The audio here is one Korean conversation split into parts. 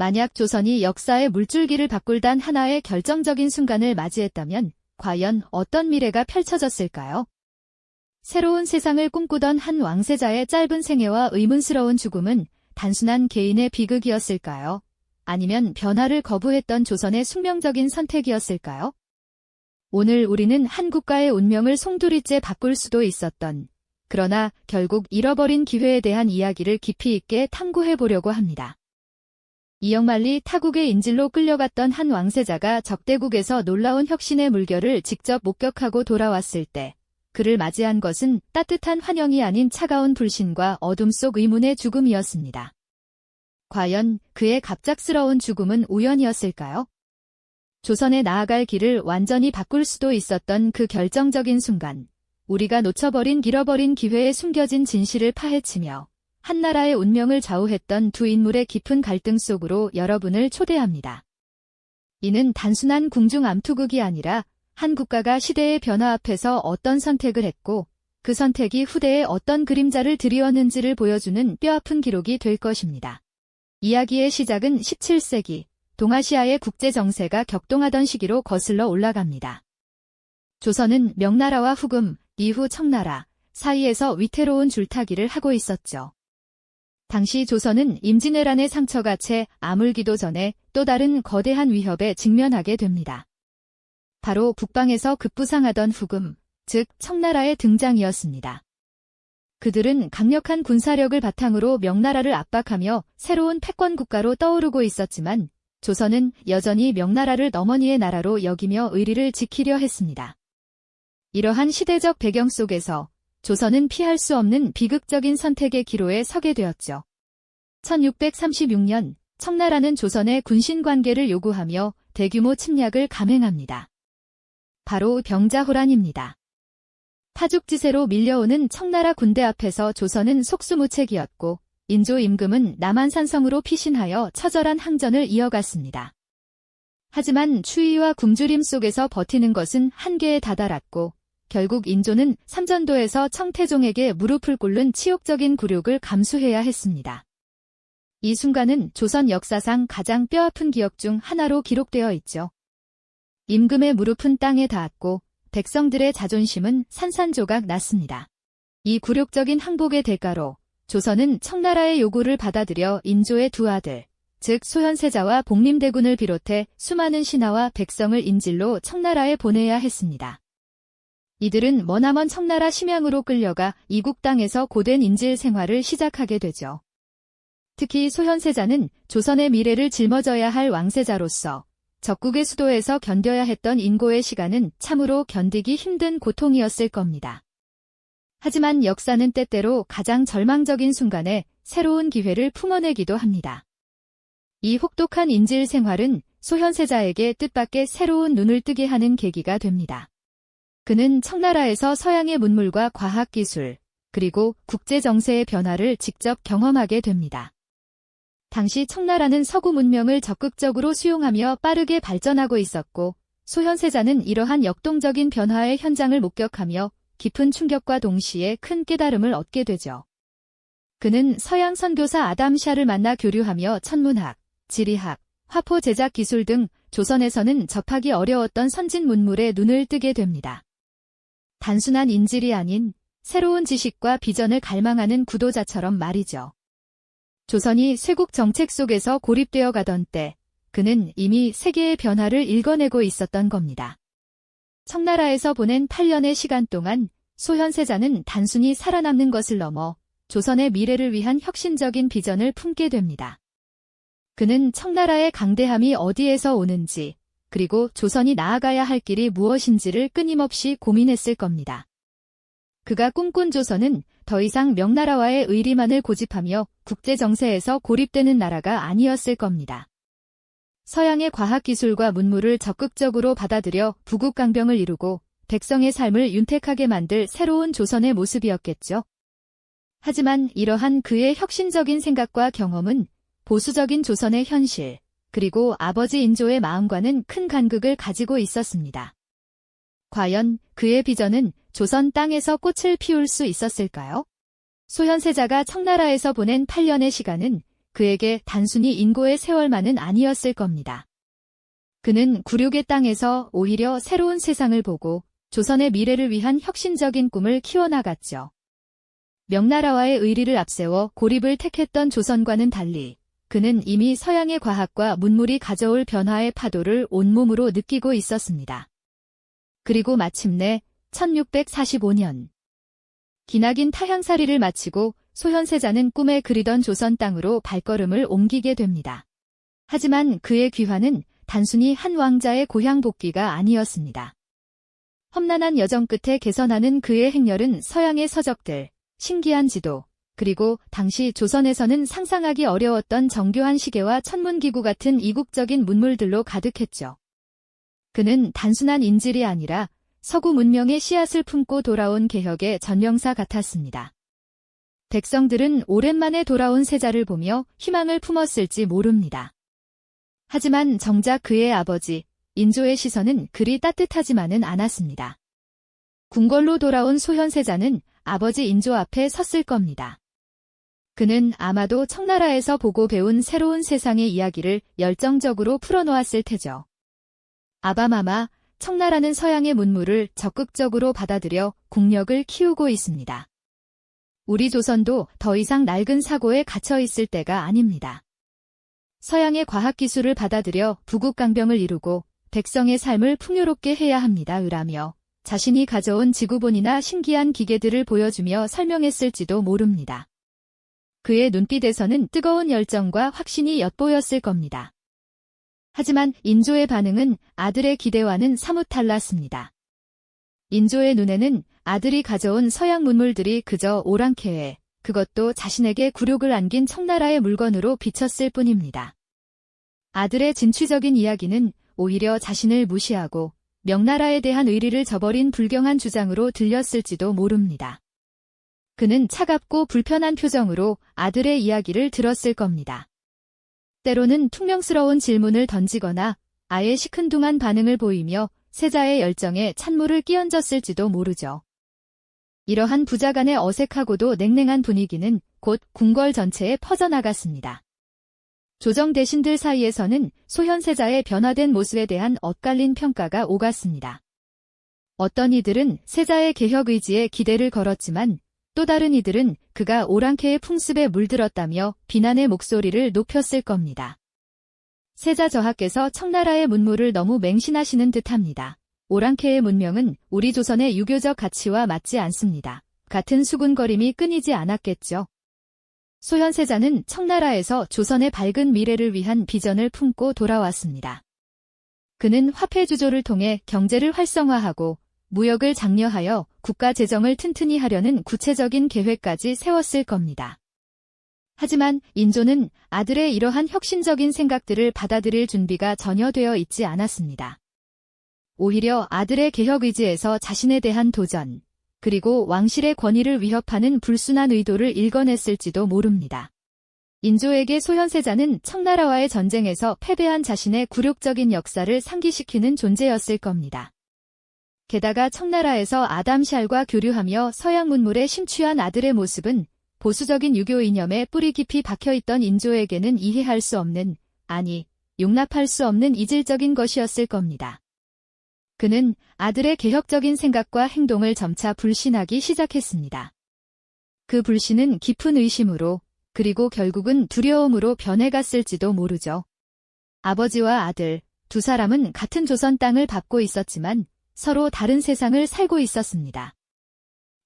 만약 조선이 역사의 물줄기를 바꿀 단 하나의 결정적인 순간을 맞이했다면 과연 어떤 미래가 펼쳐졌을까요? 새로운 세상을 꿈꾸던 한 왕세자의 짧은 생애와 의문스러운 죽음은 단순한 개인의 비극이었을까요? 아니면 변화를 거부했던 조선의 숙명적인 선택이었을까요? 오늘 우리는 한 국가의 운명을 송두리째 바꿀 수도 있었던, 그러나 결국 잃어버린 기회에 대한 이야기를 깊이 있게 탐구해 보려고 합니다. 이역만리 타국의 인질로 끌려갔던 한 왕세자가 적대국에서 놀라운 혁신의 물결을 직접 목격하고 돌아왔을 때 그를 맞이한 것은 따뜻한 환영이 아닌 차가운 불신과 어둠 속 의문의 죽음이었습니다. 과연 그의 갑작스러운 죽음은 우연이었을까요? 조선에 나아갈 길을 완전히 바꿀 수도 있었던 그 결정적인 순간, 우리가 놓쳐버린 잃어버린 기회에 숨겨진 진실을 파헤치며 한나라의 운명을 좌우했던 두 인물의 깊은 갈등 속으로 여러분을 초대합니다. 이는 단순한 궁중 암투극이 아니라 한 국가가 시대의 변화 앞에서 어떤 선택을 했고 그 선택이 후대에 어떤 그림자를 드리웠는지를 보여주는 뼈아픈 기록이 될 것입니다. 이야기의 시작은 17세기, 동아시아의 국제 정세가 격동하던 시기로 거슬러 올라갑니다. 조선은 명나라와 후금, 이후 청나라 사이에서 위태로운 줄타기를 하고 있었죠. 당시 조선은 임진왜란의 상처가 채 아물기도 전에 또 다른 거대한 위협에 직면하게 됩니다. 바로 북방에서 급부상하던 후금, 즉 청나라의 등장이었습니다. 그들은 강력한 군사력을 바탕으로 명나라를 압박하며 새로운 패권 국가로 떠오르고 있었지만 조선은 여전히 명나라를 어머니의 나라로 여기며 의리를 지키려 했습니다. 이러한 시대적 배경 속에서 조선은 피할 수 없는 비극적인 선택의 기로에 서게 되었죠. 1636년 청나라는 조선의 군신 관계를 요구하며 대규모 침략을 감행합니다. 바로 병자호란입니다. 타죽지세로 밀려오는 청나라 군대 앞에서 조선은 속수무책이었고 인조 임금은 남한산성으로 피신하여 처절한 항전을 이어갔습니다. 하지만 추위와 굶주림 속에서 버티는 것은 한계에 다다랐고 결국 인조는 삼전도에서 청태종에게 무릎을 꿇는 치욕적인 굴욕을 감수해야 했습니다. 이 순간은 조선 역사상 가장 뼈아픈 기억 중 하나로 기록되어 있죠. 임금의 무릎은 땅에 닿았고 백성들의 자존심은 산산조각 났습니다. 이 굴욕적인 항복의 대가로 조선은 청나라의 요구를 받아들여 인조의 두 아들, 즉 소현세자와 복림대군을 비롯해 수많은 신하와 백성을 인질로 청나라에 보내야 했습니다. 이들은 머나먼 청나라 심양으로 끌려가 이국 땅에서 고된 인질 생활을 시작하게 되죠. 특히 소현세자는 조선의 미래를 짊어져야 할 왕세자로서 적국의 수도에서 견뎌야 했던 인고의 시간은 참으로 견디기 힘든 고통이었을 겁니다. 하지만 역사는 때때로 가장 절망적인 순간에 새로운 기회를 품어내기도 합니다. 이 혹독한 인질 생활은 소현세자에게 뜻밖의 새로운 눈을 뜨게 하는 계기가 됩니다. 그는 청나라에서 서양의 문물과 과학기술, 그리고 국제정세의 변화를 직접 경험하게 됩니다. 당시 청나라는 서구 문명을 적극적으로 수용하며 빠르게 발전하고 있었고 소현세자는 이러한 역동적인 변화의 현장을 목격하며 깊은 충격과 동시에 큰 깨달음을 얻게 되죠. 그는 서양 선교사 아담 샤를 만나 교류하며 천문학, 지리학, 화포 제작 기술 등 조선에서는 접하기 어려웠던 선진 문물에 눈을 뜨게 됩니다. 단순한 인질이 아닌 새로운 지식과 비전을 갈망하는 구도자처럼 말이죠. 조선이 쇄국 정책 속에서 고립되어 가던 때 그는 이미 세계의 변화를 읽어내고 있었던 겁니다. 청나라에서 보낸 8년의 시간 동안 소현세자는 단순히 살아남는 것을 넘어 조선의 미래를 위한 혁신적인 비전을 품게 됩니다. 그는 청나라의 강대함이 어디에서 오는지, 그리고 조선이 나아가야 할 길이 무엇인지를 끊임없이 고민했을 겁니다. 그가 꿈꾼 조선은 더 이상 명나라와의 의리만을 고집하며 국제정세에서 고립되는 나라가 아니었을 겁니다. 서양의 과학기술과 문물을 적극적으로 받아들여 부국강병을 이루고 백성의 삶을 윤택하게 만들 새로운 조선의 모습이었겠죠. 하지만 이러한 그의 혁신적인 생각과 경험은 보수적인 조선의 현실, 그리고 아버지 인조의 마음과는 큰 간극을 가지고 있었습니다. 과연 그의 비전은 조선 땅에서 꽃을 피울 수 있었을까요? 소현세자가 청나라에서 보낸 8년의 시간은 그에게 단순히 인고의 세월만은 아니었을 겁니다. 그는 굴욕의 땅에서 오히려 새로운 세상을 보고 조선의 미래를 위한 혁신적인 꿈을 키워나갔죠. 명나라와의 의리를 앞세워 고립을 택했던 조선과는 달리 그는 이미 서양의 과학과 문물이 가져올 변화의 파도를 온몸으로 느끼고 있었습니다. 그리고 마침내 1645년 기나긴 타향살이를 마치고 소현세자는 꿈에 그리던 조선 땅으로 발걸음을 옮기게 됩니다. 하지만 그의 귀환은 단순히 한 왕자의 고향 복귀가 아니었습니다. 험난한 여정 끝에 개선하는 그의 행렬은 서양의 서적들, 신기한 지도, 그리고 당시 조선에서는 상상하기 어려웠던 정교한 시계와 천문기구 같은 이국적인 문물들로 가득했죠. 그는 단순한 인질이 아니라 서구 문명의 씨앗을 품고 돌아온 개혁의 전령사 같았습니다. 백성들은 오랜만에 돌아온 세자를 보며 희망을 품었을지 모릅니다. 하지만 정작 그의 아버지, 인조의 시선은 그리 따뜻하지만은 않았습니다. 궁궐로 돌아온 소현세자는 아버지 인조 앞에 섰을 겁니다. 그는 아마도 청나라에서 보고 배운 새로운 세상의 이야기를 열정적으로 풀어놓았을 테죠. 아바마마, 청나라는 서양의 문물을 적극적으로 받아들여 국력을 키우고 있습니다. 우리 조선도 더 이상 낡은 사고에 갇혀 있을 때가 아닙니다. 서양의 과학기술을 받아들여 부국강병을 이루고 백성의 삶을 풍요롭게 해야 합니다. 으라며 자신이 가져온 지구본이나 신기한 기계들을 보여주며 설명했을지도 모릅니다. 그의 눈빛에서는 뜨거운 열정과 확신이 엿보였을 겁니다. 하지만 인조의 반응은 아들의 기대와는 사뭇 달랐습니다. 인조의 눈에는 아들이 가져온 서양 문물들이 그저 오랑캐에, 그것도 자신에게 굴욕을 안긴 청나라의 물건으로 비쳤을 뿐입니다. 아들의 진취적인 이야기는 오히려 자신을 무시하고 명나라에 대한 의리를 저버린 불경한 주장으로 들렸을지도 모릅니다. 그는 차갑고 불편한 표정으로 아들의 이야기를 들었을 겁니다. 때로는 퉁명스러운 질문을 던지거나 아예 시큰둥한 반응을 보이며 세자의 열정에 찬물을 끼얹었을지도 모르죠. 이러한 부자간의 어색하고도 냉랭한 분위기는 곧 궁궐 전체에 퍼져나갔습니다. 조정 대신들 사이에서는 소현세자의 변화된 모습에 대한 엇갈린 평가가 오갔습니다. 어떤 이들은 세자의 개혁 의지에 기대를 걸었지만 또 다른 이들은 그가 오랑캐의 풍습에 물들었다며 비난의 목소리를 높였을 겁니다. 세자 저하께서 청나라의 문물을 너무 맹신하시는 듯합니다. 오랑캐의 문명은 우리 조선의 유교적 가치와 맞지 않습니다. 같은 수군거림이 끊이지 않았겠죠. 소현세자는 청나라에서 조선의 밝은 미래를 위한 비전을 품고 돌아왔습니다. 그는 화폐 주조를 통해 경제를 활성화하고 무역을 장려하여 국가 재정을 튼튼히 하려는 구체적인 계획까지 세웠을 겁니다. 하지만 인조는 아들의 이러한 혁신적인 생각들을 받아들일 준비가 전혀 되어 있지 않았습니다. 오히려 아들의 개혁 의지에서 자신에 대한 도전, 그리고 왕실의 권위를 위협하는 불순한 의도를 읽어냈을지도 모릅니다. 인조에게 소현세자는 청나라와의 전쟁에서 패배한 자신의 굴욕적인 역사를 상기시키는 존재였을 겁니다. 게다가 청나라에서 아담샬과 교류하며 서양 문물에 심취한 아들의 모습은 보수적인 유교 이념에 뿌리 깊이 박혀있던 인조에게는 이해할 수 없는, 아니, 용납할 수 없는 이질적인 것이었을 겁니다. 그는 아들의 개혁적인 생각과 행동을 점차 불신하기 시작했습니다. 그 불신은 깊은 의심으로, 그리고 결국은 두려움으로 변해갔을지도 모르죠. 아버지와 아들, 두 사람은 같은 조선 땅을 밟고 있었지만 서로 다른 세상을 살고 있었습니다.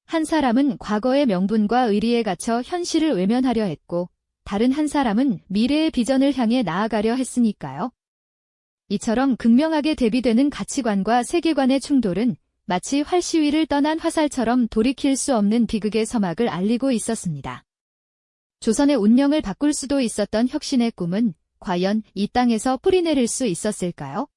한 사람은 과거의 명분과 의리에 갇혀 현실을 외면하려 했고, 다른 한 사람은 미래의 비전을 향해 나아가려 했으니까요. 이처럼 극명하게 대비되는 가치관과 세계관의 충돌은 마치 활시 위를 떠난 화살처럼 돌이킬 수 없는 비극의 서막을 알리고 있었습니다. 조선의 운명을 바꿀 수도 있었던 혁신의 꿈은 과연 이 땅에서 뿌리내릴 수 있었을까요?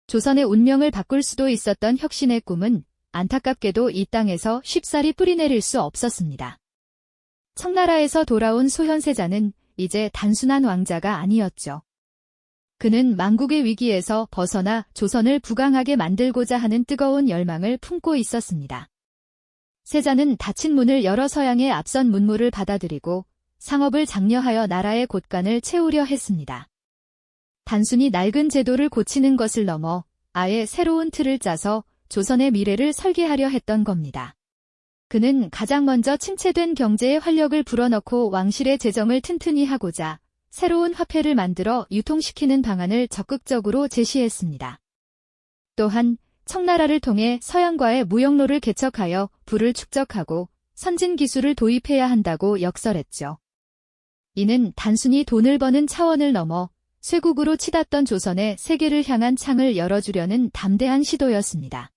조선의 운명을 바꿀 수도 있었던 혁신의 꿈은 안타깝게도 이 땅에서 쉽사리 뿌리내릴 수 없었습니다. 청나라에서 돌아온 소현세자는 이제 단순한 왕자가 아니었죠. 그는 망국의 위기에서 벗어나 조선을 부강하게 만들고자 하는 뜨거운 열망을 품고 있었습니다. 세자는 닫힌 문을 열어 서양의 앞선 문물을 받아들이고 상업을 장려하여 나라의 곳간을 채우려 했습니다. 단순히 낡은 제도를 고치는 것을 넘어 아예 새로운 틀을 짜서 조선의 미래를 설계하려 했던 겁니다. 그는 가장 먼저 침체된 경제에 활력을 불어넣고 왕실의 재정을 튼튼히 하고자 새로운 화폐를 만들어 유통시키는 방안을 적극적으로 제시했습니다. 또한 청나라를 통해 서양과의 무역로를 개척하여 부를 축적하고 선진 기술을 도입해야 한다고 역설했죠. 이는 단순히 돈을 버는 차원을 넘어 쇠국으로 치닫던 조선의 세계를 향한 창을 열어주려는 담대한 시도였습니다.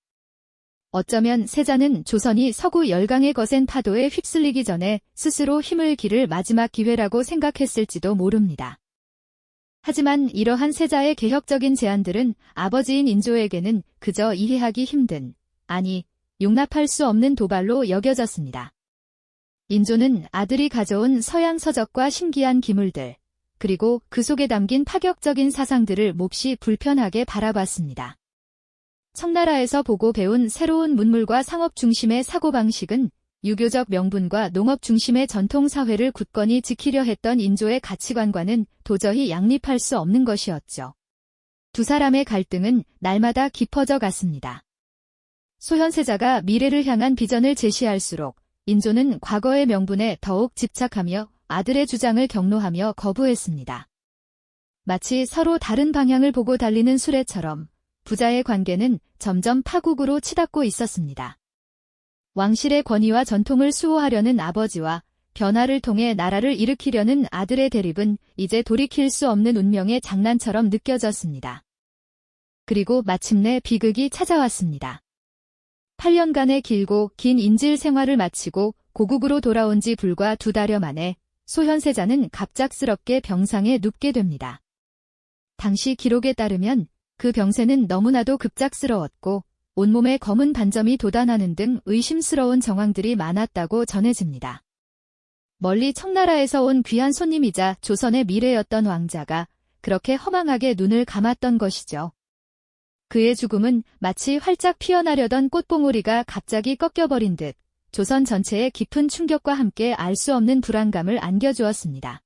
어쩌면 세자는 조선이 서구 열강의 거센 파도에 휩쓸리기 전에 스스로 힘을 기를 마지막 기회라고 생각했을지도 모릅니다. 하지만 이러한 세자의 개혁적인 제안들은 아버지인 인조에게는 그저 이해하기 힘든, 아니 용납할 수 없는 도발로 여겨졌습니다. 인조는 아들이 가져온 서양 서적과 신기한 기물들, 그리고 그 속에 담긴 파격적인 사상들을 몹시 불편하게 바라봤습니다. 청나라에서 보고 배운 새로운 문물과 상업 중심의 사고방식은 유교적 명분과 농업 중심의 전통사회를 굳건히 지키려 했던 인조의 가치관과는 도저히 양립할 수 없는 것이었죠. 두 사람의 갈등은 날마다 깊어져 갔습니다. 소현세자가 미래를 향한 비전을 제시할수록 인조는 과거의 명분에 더욱 집착하며 아들의 주장을 경로하며 거부했습니다. 마치 서로 다른 방향을 보고 달리는 수레처럼 부자의 관계는 점점 파국으로 치닫고 있었습니다. 왕실의 권위와 전통을 수호하려는 아버지와 변화를 통해 나라를 일으키려는 아들의 대립은 이제 돌이킬 수 없는 운명의 장난처럼 느껴졌습니다. 그리고 마침내 비극이 찾아왔습니다. 8년간의 길고 긴 인질 생활을 마치고 고국으로 돌아온 지 불과 2달여 만에 소현세자는 갑작스럽게 병상에 눕게 됩니다. 당시 기록에 따르면 그 병세는 너무나도 급작스러웠고 온몸에 검은 반점이 돋아나는 등 의심스러운 정황들이 많았다고 전해집니다. 멀리 청나라에서 온 귀한 손님이자 조선의 미래였던 왕자가 그렇게 허망하게 눈을 감았던 것이죠. 그의 죽음은 마치 활짝 피어나려던 꽃봉오리가 갑자기 꺾여버린 듯 조선 전체에 깊은 충격과 함께 알 수 없는 불안감을 안겨주었습니다.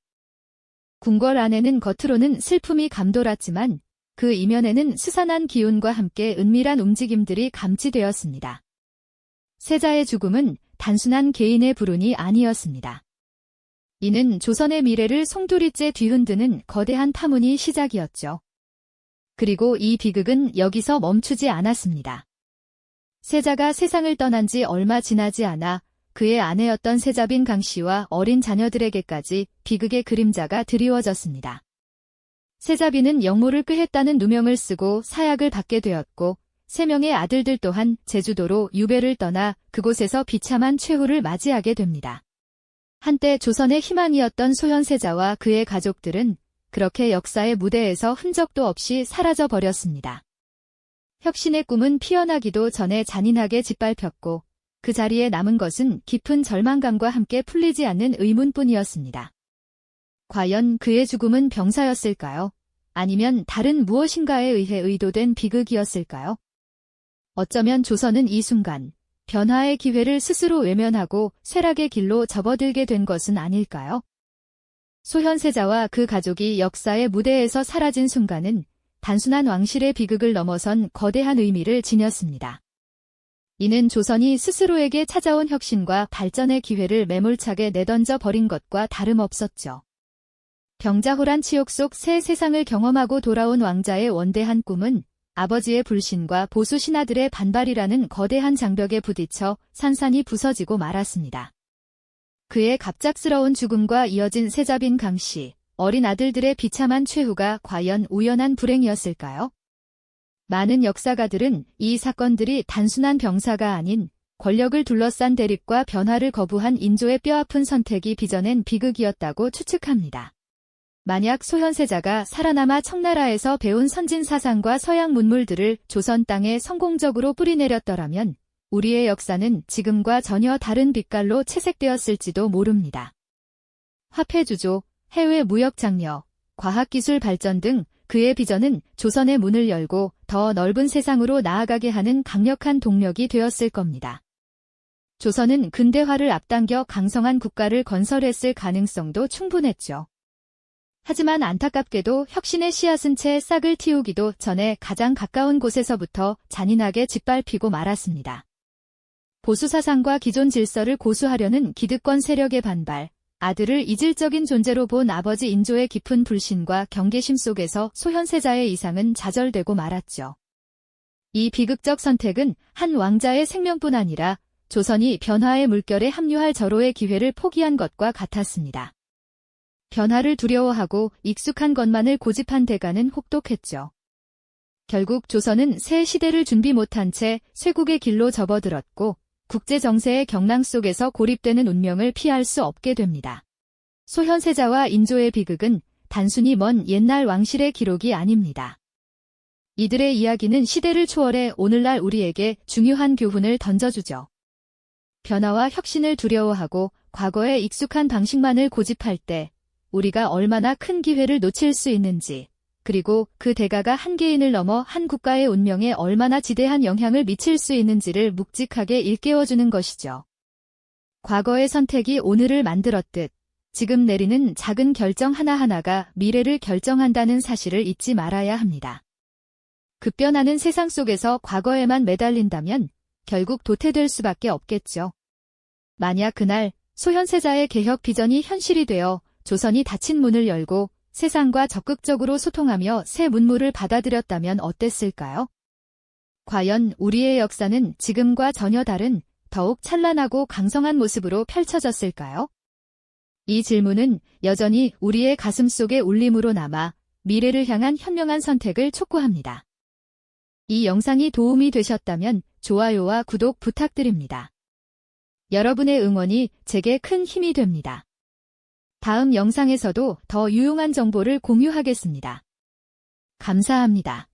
궁궐 안에는 겉으로는 슬픔이 감돌았지만 그 이면에는 스산한 기운과 함께 은밀한 움직임들이 감지되었습니다. 세자의 죽음은 단순한 개인의 불운이 아니었습니다. 이는 조선의 미래를 송두리째 뒤흔드는 거대한 파문이 시작이었죠. 그리고 이 비극은 여기서 멈추지 않았습니다. 세자가 세상을 떠난 지 얼마 지나지 않아 그의 아내였던 세자빈 강씨와 어린 자녀들에게까지 비극의 그림자가 드리워졌습니다. 세자빈은 역모를 꾀했다는 누명을 쓰고 사약을 받게 되었고 3명의 아들들 또한 제주도로 유배를 떠나 그곳에서 비참한 최후를 맞이하게 됩니다. 한때 조선의 희망이었던 소현세자와 그의 가족들은 그렇게 역사의 무대에서 흔적도 없이 사라져 버렸습니다. 혁신의 꿈은 피어나기도 전에 잔인하게 짓밟혔고 그 자리에 남은 것은 깊은 절망감과 함께 풀리지 않는 의문뿐이었습니다. 과연 그의 죽음은 병사였을까요? 아니면 다른 무엇인가에 의해 의도된 비극이었을까요? 어쩌면 조선은 이 순간 변화의 기회를 스스로 외면하고 쇠락의 길로 접어들게 된 것은 아닐까요? 소현세자와 그 가족이 역사의 무대에서 사라진 순간은 단순한 왕실의 비극을 넘어선 거대한 의미를 지녔습니다. 이는 조선이 스스로에게 찾아온 혁신과 발전의 기회를 매몰차게 내던져 버린 것과 다름없었죠. 병자호란 치욕 속 새 세상을 경험하고 돌아온 왕자의 원대한 꿈은 아버지의 불신과 보수 신하들의 반발이라는 거대한 장벽에 부딪혀 산산이 부서지고 말았습니다. 그의 갑작스러운 죽음과 이어진 세자빈 강씨, 어린 아들들의 비참한 최후가 과연 우연한 불행이었을까요? 많은 역사가들은 이 사건들이 단순한 병사가 아닌 권력을 둘러싼 대립과 변화를 거부한 인조의 뼈아픈 선택이 빚어낸 비극이었다고 추측합니다. 만약 소현세자가 살아남아 청나라에서 배운 선진 사상과 서양 문물들을 조선 땅에 성공적으로 뿌리내렸더라면 우리의 역사는 지금과 전혀 다른 빛깔로 채색되었을지도 모릅니다. 화폐 주조, 해외 무역 장려, 과학기술 발전 등 그의 비전은 조선의 문을 열고 더 넓은 세상으로 나아가게 하는 강력한 동력이 되었을 겁니다. 조선은 근대화를 앞당겨 강성한 국가를 건설했을 가능성도 충분했죠. 하지만 안타깝게도 혁신의 씨앗은 채 싹을 틔우기도 전에 가장 가까운 곳에서부터 잔인하게 짓밟히고 말았습니다. 보수사상과 기존 질서를 고수하려는 기득권 세력의 반발, 아들을 이질적인 존재로 본 아버지 인조의 깊은 불신과 경계심 속에서 소현세자의 이상은 좌절되고 말았죠. 이 비극적 선택은 한 왕자의 생명뿐 아니라 조선이 변화의 물결에 합류할 절호의 기회를 포기한 것과 같았습니다. 변화를 두려워하고 익숙한 것만을 고집한 대가는 혹독했죠. 결국 조선은 새 시대를 준비 못한 채 쇄국의 길로 접어들었고 국제 정세의 경랑 속에서 고립되는 운명을 피할 수 없게 됩니다. 소현세자와 인조의 비극은 단순히 먼 옛날 왕실의 기록이 아닙니다. 이들의 이야기는 시대를 초월해 오늘날 우리에게 중요한 교훈을 던져주죠. 변화와 혁신을 두려워하고 과거에 익숙한 방식만을 고집할 때 우리가 얼마나 큰 기회를 놓칠 수 있는지, 그리고 그 대가가 한 개인을 넘어 한 국가의 운명에 얼마나 지대한 영향을 미칠 수 있는지를 묵직하게 일깨워주는 것이죠. 과거의 선택이 오늘을 만들었듯 지금 내리는 작은 결정 하나하나가 미래를 결정한다는 사실을 잊지 말아야 합니다. 급변하는 세상 속에서 과거에만 매달린다면 결국 도태될 수밖에 없겠죠. 만약 그날 소현세자의 개혁 비전이 현실이 되어 조선이 닫힌 문을 열고 세상과 적극적으로 소통하며 새 문물을 받아들였다면 어땠을까요? 과연 우리의 역사는 지금과 전혀 다른 더욱 찬란하고 강성한 모습으로 펼쳐졌을까요? 이 질문은 여전히 우리의 가슴 속의 울림으로 남아 미래를 향한 현명한 선택을 촉구합니다. 이 영상이 도움이 되셨다면 좋아요와 구독 부탁드립니다. 여러분의 응원이 제게 큰 힘이 됩니다. 다음 영상에서도 더 유용한 정보를 공유하겠습니다. 감사합니다.